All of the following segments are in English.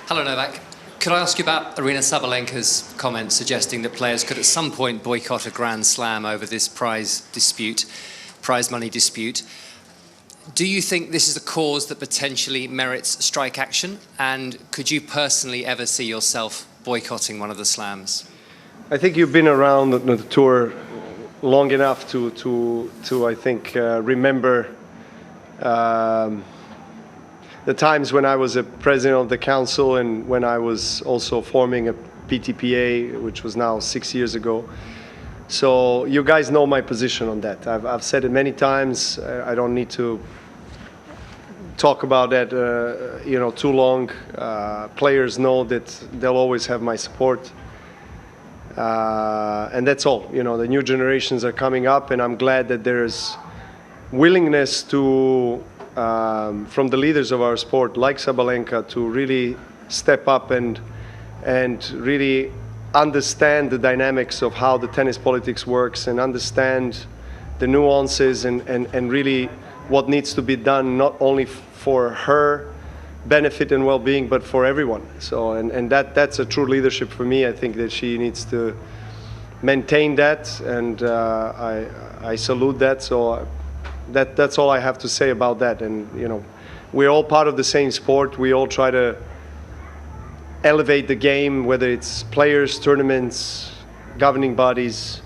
Hello, Novak. Could I ask you about Aryna Sabalenka's comment suggesting that players could at some point boycott a Grand Slam over this prize money dispute? Do you think this is a cause that potentially merits strike action? And could you personally ever see yourself boycotting one of the slams? I think you've been around the tour long enough to I think, remember the times when I was a president of the council and when I was also forming a PTPA, which was now 6 years ago. So you guys know my position on that. I've said it many times. I don't need to talk about that, too long. Players know that they'll always have my support. And that's all. The new generations are coming up, and I'm glad that there's willingness to, from the leaders of our sport, like Sabalenka, to really step up and really understand the dynamics of how the tennis politics works and understand the nuances and really what needs to be done, not only for her benefit and well-being, but for everyone. So, and that's a true leadership for me. I think that she needs to maintain that, and I salute that. So that's all I have to say about that. And we're all part of the same sport. We all try to elevate the game, whether it's players, tournaments, governing bodies.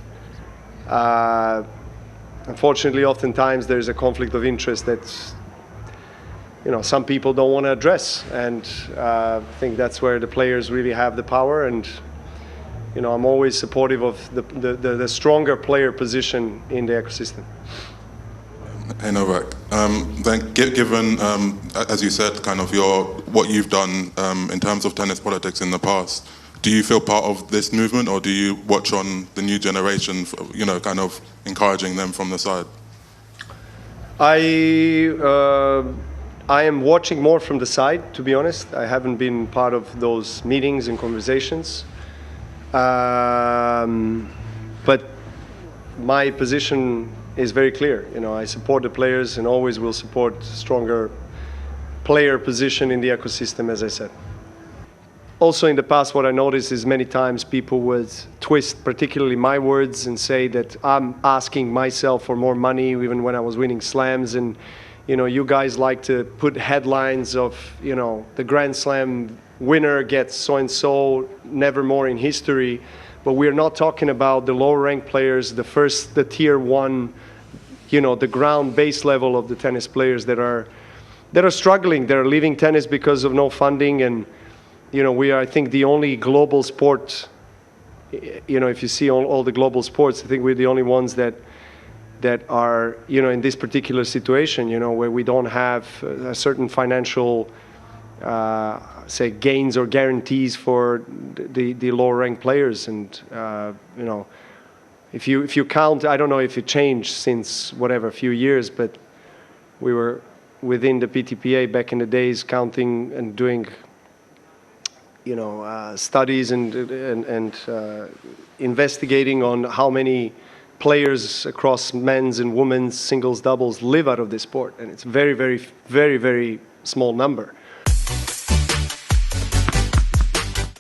Unfortunately, oftentimes there's a conflict of interest that some people don't want to address, and I think that's where the players really have the power. And I'm always supportive of the stronger player position in the ecosystem. Hey Novak, then given, as you said, kind of what you've done in terms of tennis politics in the past, do you feel part of this movement, or do you watch on the new generation, kind of encouraging them from the side? I am watching more from the side, to be honest. I haven't been part of those meetings and conversations. But my position is very clear. I support the players and always will support stronger player position in the ecosystem, as I said. Also in the past, what I noticed is many times people would twist particularly my words and say that I'm asking myself for more money even when I was winning slams, and you guys like to put headlines of the Grand Slam winner gets so-and-so, never more in history. But we're not talking about the lower ranked players, the tier one, the ground base level of the tennis players that are struggling. They're leaving tennis because of no funding, and we are, I think, the only global sport. If you see all the global sports, I think we're the only ones that are in this particular situation, where we don't have a certain financial say gains or guarantees for the lower ranked players. And if you count, I don't know if it changed since a few years, but we were within the PTPA back in the days counting and doing studies and investigating on how many players across men's and women's singles, doubles live out of this sport, and it's very, very, very, very small number.